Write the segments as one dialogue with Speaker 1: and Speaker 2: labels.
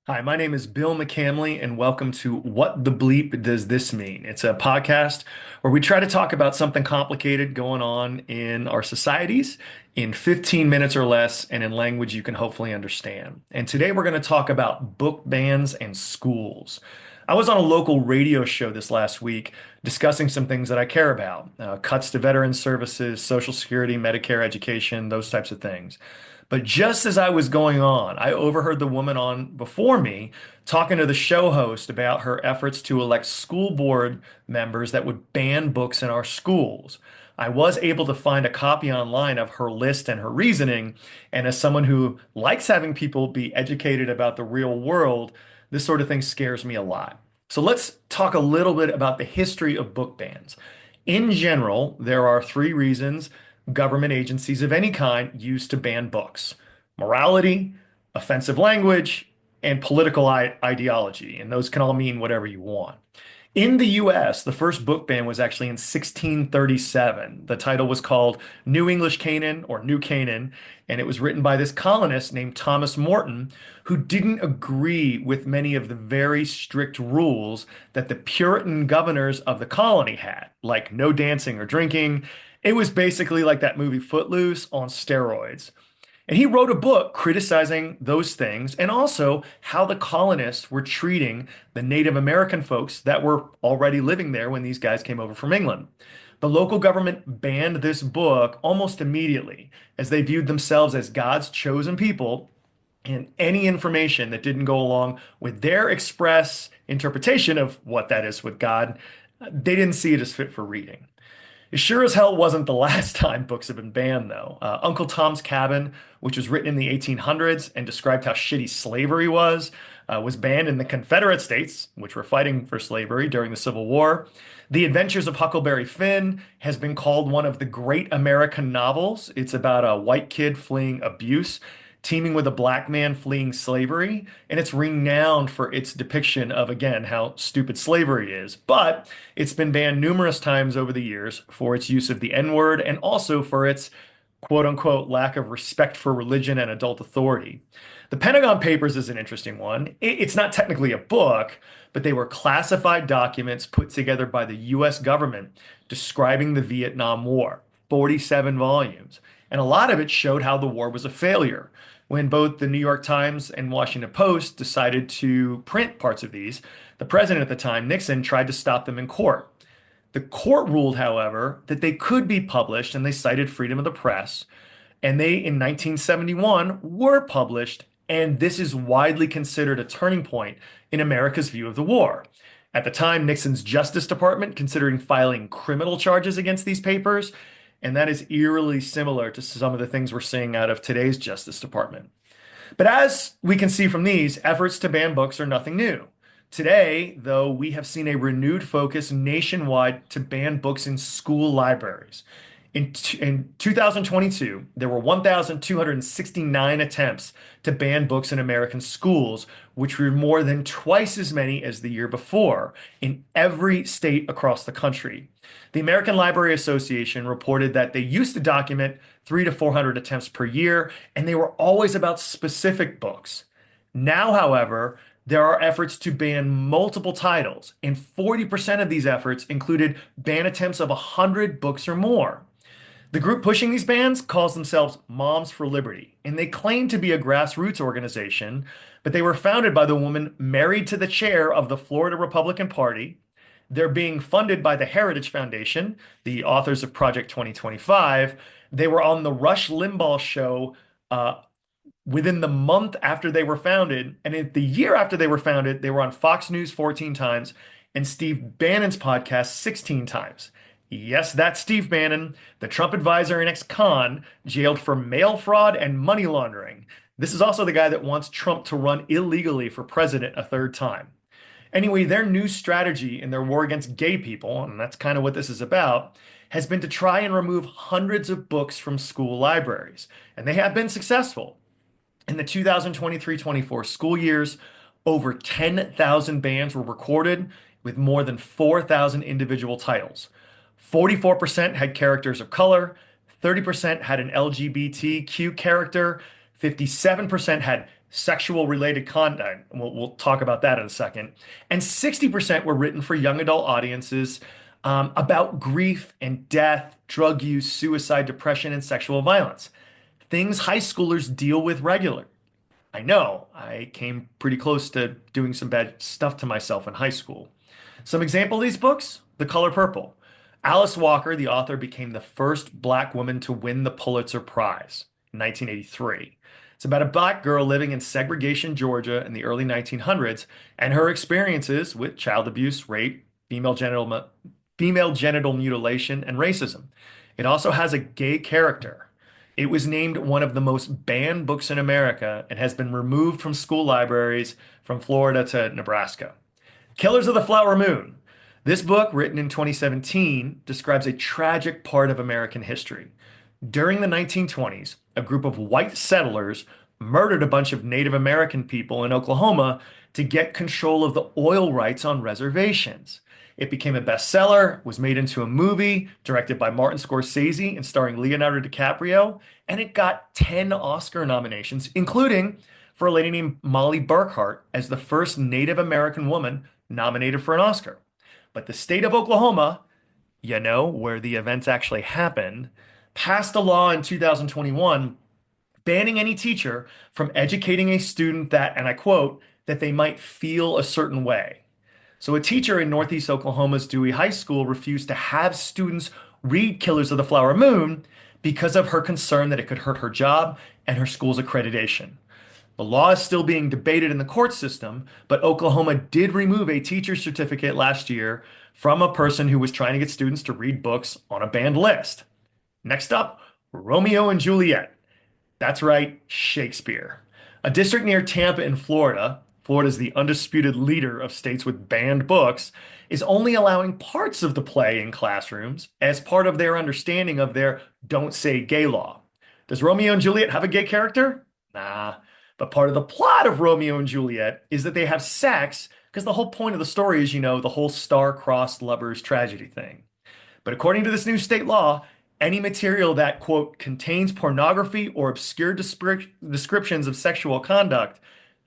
Speaker 1: Hi, my name is Bill McCamley, and welcome to What the Bleep Does This Mean? It's a podcast where we try to talk about something complicated going on in our societies in 15 minutes or less and in language you can hopefully understand. And today we're going to talk about book bans and schools. I was on a local radio show this last week discussing some things that I care about, cuts to veteran services, Social Security, Medicare, education, those types of things. But just as I was going on, I overheard the woman on before me talking to the show host about her efforts to elect school board members that would ban books in our schools. I was able to find a copy online of her list and her reasoning. And as someone who likes having people be educated about the real world, this sort of thing scares me a lot. So let's talk a little bit about the history of book bans. In general, there are three reasons government agencies of any kind use to ban books: morality, offensive language, and political ideology. And those can all mean whatever you want. In the US, the first book ban was actually in 1637. The title was called New English Canaan or New Canaan, and it was written by this colonist named Thomas Morton, who didn't agree with many of the very strict rules that the Puritan governors of the colony had, like no dancing or drinking. It was basically like that movie Footloose on steroids. And he wrote a book criticizing those things and also how the colonists were treating the Native American folks that were already living there when these guys came over from England. The local government banned this book almost immediately as they viewed themselves as God's chosen people, and any information that didn't go along with their express interpretation of what that is with God, they didn't see it as fit for reading. It sure as hell wasn't the last time books have been banned, though. Uncle Tom's Cabin, which was written in the 1800s and described how shitty slavery was banned in the Confederate States, which were fighting for slavery during the Civil War. The Adventures of Huckleberry Finn has been called one of the great American novels. It's about a white kid fleeing abuse, teaming with a black man fleeing slavery, and it's renowned for its depiction of, again, how stupid slavery is. But it's been banned numerous times over the years for its use of the N-word and also for its quote unquote lack of respect for religion and adult authority. The Pentagon Papers is an interesting one. It's not technically a book, but they were classified documents put together by the US government describing the Vietnam War, 47 volumes. And a lot of it showed how the war was a failure. When both the New York Times and Washington Post decided to print parts of these, the president at the time, Nixon, tried to stop them in court. The court ruled, however, that they could be published, and they cited freedom of the press. And they, in 1971, were published, and this is widely considered a turning point in America's view of the war. At the time, Nixon's Justice Department considering filing criminal charges against these papers, and that is eerily similar to some of the things we're seeing out of today's Justice Department. But as we can see from these, efforts to ban books are nothing new. Today, though, we have seen a renewed focus nationwide to ban books in school libraries. In 2022, there were 1,269 attempts to ban books in American schools, which were more than twice as many as the year before in every state across the country. The American Library Association reported that they used to document 300 to 400 attempts per year, and they were always about specific books. Now, however, there are efforts to ban multiple titles, and 40% of these efforts included ban attempts of 100 books or more. The group pushing these bans calls themselves Moms for Liberty, and they claim to be a grassroots organization, but they were founded by the woman married to the chair of the Florida Republican Party. They're being funded by the Heritage Foundation, the authors of Project 2025. They were on the Rush Limbaugh show within the month after they were founded. And in the year after they were founded, they were on Fox News 14 times and Steve Bannon's podcast 16 times. Yes, that's Steve Bannon, the Trump advisor and ex-con, jailed for mail fraud and money laundering. This is also the guy that wants Trump to run illegally for president a third time. Anyway, their new strategy in their war against gay people, and that's kind of what this is about, has been to try and remove hundreds of books from school libraries. And they have been successful. In the 2023-24 school years, over 10,000 bans were recorded with more than 4,000 individual titles. 44% had characters of color, 30% had an LGBTQ character, 57% had sexual related content. And we'll talk about that in a second. And 60% were written for young adult audiences about grief and death, drug use, suicide, depression, and sexual violence. Things high schoolers deal with regularly. I know I came pretty close to doing some bad stuff to myself in high school. Some example of these books: The Color Purple. Alice Walker, the author, became the first black woman to win the Pulitzer Prize in 1983. It's about a black girl living in segregation, Georgia in the early 1900s and her experiences with child abuse, rape, female genital mutilation, and racism. It also has a gay character. It was named one of the most banned books in America and has been removed from school libraries from Florida to Nebraska. Killers of the Flower Moon. This book, written in 2017, describes a tragic part of American history. During the 1920s, a group of white settlers murdered a bunch of Native American people in Oklahoma to get control of the oil rights on reservations. It became a bestseller, was made into a movie directed by Martin Scorsese and starring Leonardo DiCaprio, and it got 10 Oscar nominations, including for a lady named Molly Burkhart as the first Native American woman nominated for an Oscar. But the state of Oklahoma, where the events actually happened, passed a law in 2021 banning any teacher from educating a student that, and I quote, that they might feel a certain way. So a teacher in Northeast Oklahoma's Dewey High School refused to have students read Killers of the Flower Moon because of her concern that it could hurt her job and her school's accreditation. The law is still being debated in the court system, but Oklahoma did remove a teacher's certificate last year from a person who was trying to get students to read books on a banned list. Next up, Romeo and Juliet. That's right, Shakespeare. A district near Tampa in Florida, Florida's the undisputed leader of states with banned books, is only allowing parts of the play in classrooms as part of their understanding of their Don't Say Gay law. Does Romeo and Juliet have a gay character? Nah. But part of the plot of Romeo and Juliet is that they have sex because the whole point of the story is, the whole star-crossed lovers tragedy thing. But according to this new state law, any material that, quote, contains pornography or obscure descriptions of sexual conduct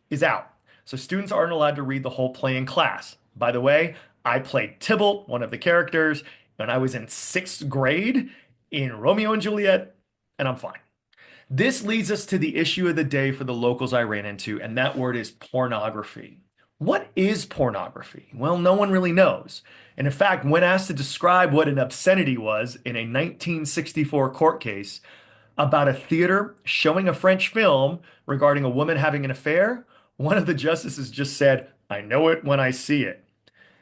Speaker 1: is out. So students aren't allowed to read the whole play in class. By the way, I played Tybalt, one of the characters, when I was in 6th grade in Romeo and Juliet, and I'm fine. This leads us to the issue of the day for the locals I ran into, and that word is pornography. What is pornography? Well, no one really knows. And in fact, when asked to describe what an obscenity was in a 1964 court case about a theater showing a French film regarding a woman having an affair, one of the justices just said, "I know it when I see it."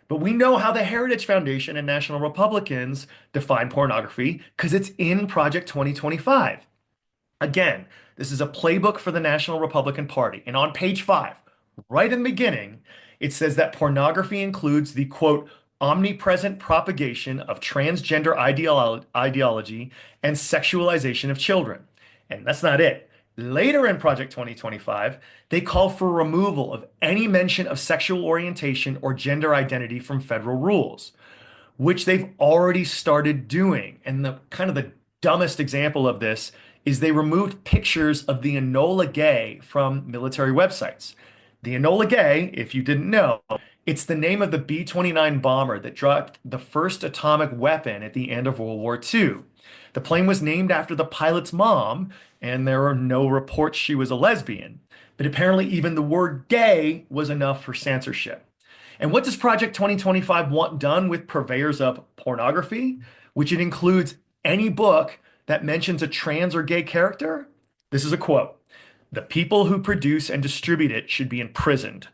Speaker 1: But we know how the Heritage Foundation and National Republicans define pornography because it's in Project 2025. Again, this is a playbook for the National Republican Party. And on page 5, right in the beginning, it says that pornography includes the, quote, omnipresent propagation of transgender ideology and sexualization of children. And that's not it. Later in Project 2025, they call for removal of any mention of sexual orientation or gender identity from federal rules, which they've already started doing. And the kind of the dumbest example of this is they removed pictures of the Enola Gay from military websites. The Enola Gay, if you didn't know, it's the name of the B-29 bomber that dropped the first atomic weapon at the end of World War II. The plane was named after the pilot's mom, and there are no reports she was a lesbian. But apparently even the word gay was enough for censorship. And what does Project 2025 want done with purveyors of pornography, which it includes any book that mentions a trans or gay character? This is a quote. "The people who produce and distribute it should be imprisoned.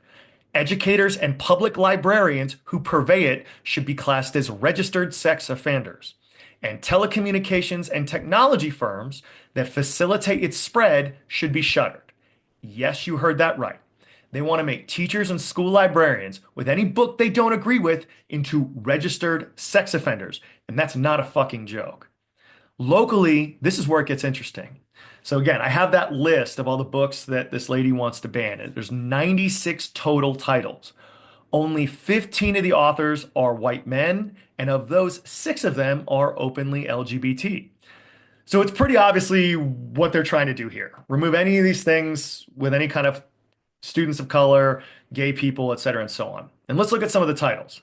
Speaker 1: Educators and public librarians who purvey it should be classed as registered sex offenders. And telecommunications and technology firms that facilitate its spread should be shuttered." Yes, you heard that right. They want to make teachers and school librarians with any book they don't agree with into registered sex offenders. And that's not a fucking joke. Locally, this is where it gets interesting. So again, I have that list of all the books that this lady wants to ban. There's 96 total titles. Only 15 of the authors are white men, and of those, 6 of them are openly LGBT. So it's pretty obviously what they're trying to do here. Remove any of these things with any kind of students of color, gay people, et cetera, and so on. And let's look at some of the titles.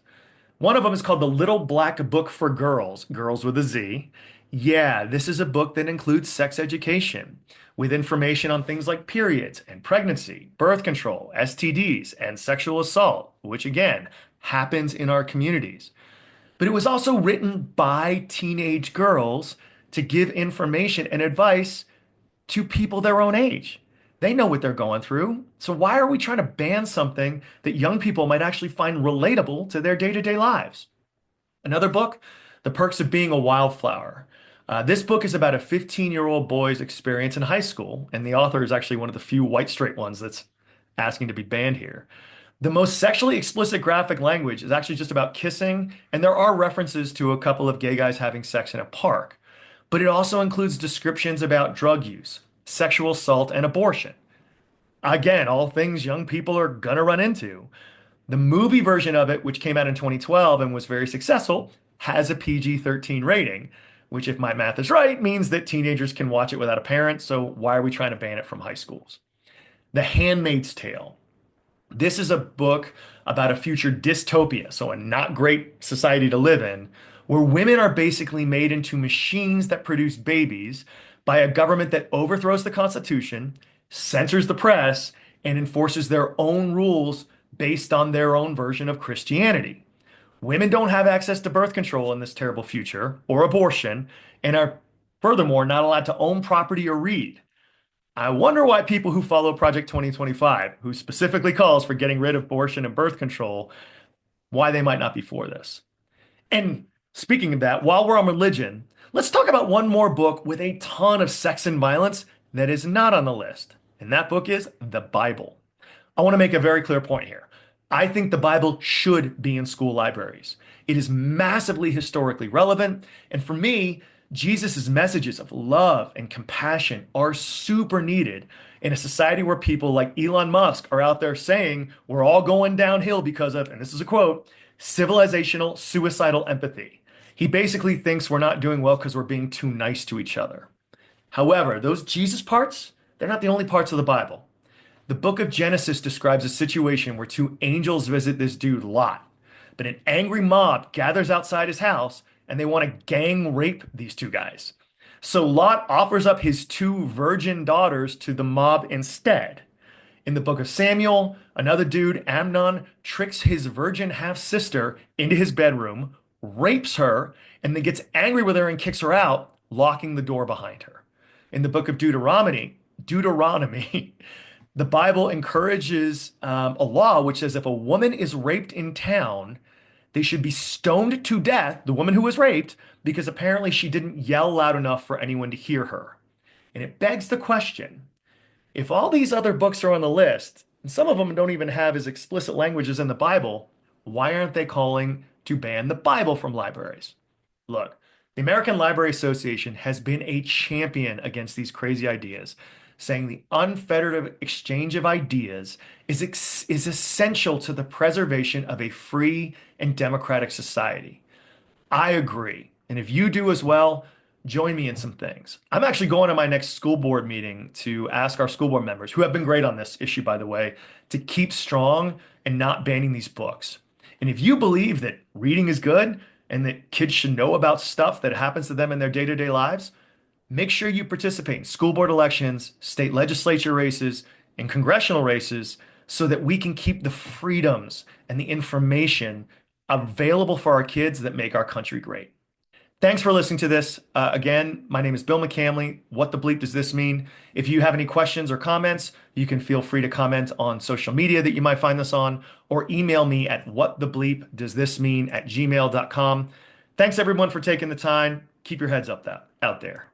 Speaker 1: One of them is called The Little Black Book for Girls, girls with a Z. Yeah, this is a book that includes sex education with information on things like periods and pregnancy, birth control, STDs, and sexual assault, which again happens in our communities. But it was also written by teenage girls to give information and advice to people their own age. They know what they're going through. So why are we trying to ban something that young people might actually find relatable to their day-to-day lives? Another book, The Perks of Being a Wildflower. This book is about a 15-year-old boy's experience in high school, and the author is actually one of the few white straight ones that's asking to be banned here. The most sexually explicit graphic language is actually just about kissing, and there are references to a couple of gay guys having sex in a park. But it also includes descriptions about drug use, sexual assault, and abortion. Again, all things young people are gonna run into. The movie version of it, which came out in 2012 and was very successful, has a PG-13 rating, which, if my math is right, means that teenagers can watch it without a parent. So why are we trying to ban it from high schools? The Handmaid's Tale. This is a book about a future dystopia, so a not great society to live in, where women are basically made into machines that produce babies by a government that overthrows the Constitution, censors the press, and enforces their own rules based on their own version of Christianity. Women don't have access to birth control in this terrible future or abortion, and are furthermore not allowed to own property or read. I wonder why people who follow Project 2025, who specifically calls for getting rid of abortion and birth control, why they might not be for this. And speaking of that, while we're on religion, let's talk about one more book with a ton of sex and violence that is not on the list. And that book is the Bible. I want to make a very clear point here. I think the Bible should be in school libraries. It is massively historically relevant. And for me, Jesus' messages of love and compassion are super needed in a society where people like Elon Musk are out there saying we're all going downhill because of, and this is a quote, civilizational suicidal empathy. He basically thinks we're not doing well because we're being too nice to each other. However, those Jesus parts, they're not the only parts of the Bible. The book of Genesis describes a situation where two angels visit this dude, Lot. But an angry mob gathers outside his house and they want to gang rape these two guys. So Lot offers up his two virgin daughters to the mob instead. In the book of Samuel, another dude, Amnon, tricks his virgin half sister into his bedroom, rapes her, and then gets angry with her and kicks her out, locking the door behind her. In the book of Deuteronomy, the Bible encourages a law which says if a woman is raped in town, they should be stoned to death, the woman who was raped, because apparently she didn't yell loud enough for anyone to hear her. And it begs the question, if all these other books are on the list, and some of them don't even have as explicit languages in the Bible, why aren't they calling to ban the Bible from libraries? Look, the American Library Association has been a champion against these crazy ideas, saying the unfettered exchange of ideas is essential to the preservation of a free and democratic society. I agree. And if you do as well, join me in some things. I'm actually going to my next school board meeting to ask our school board members, who have been great on this issue, by the way, to keep strong and not banning these books. And if you believe that reading is good and that kids should know about stuff that happens to them in their day-to-day lives, make sure you participate in school board elections, state legislature races, and congressional races so that we can keep the freedoms and the information available for our kids that make our country great. Thanks for listening to this. Again, my name is Bill McCamley. What the bleep does this mean? If you have any questions or comments, you can feel free to comment on social media that you might find this on, or email me at whatthebleepdoesthismean@gmail.com. Thanks everyone for taking the time. Keep your heads up out there.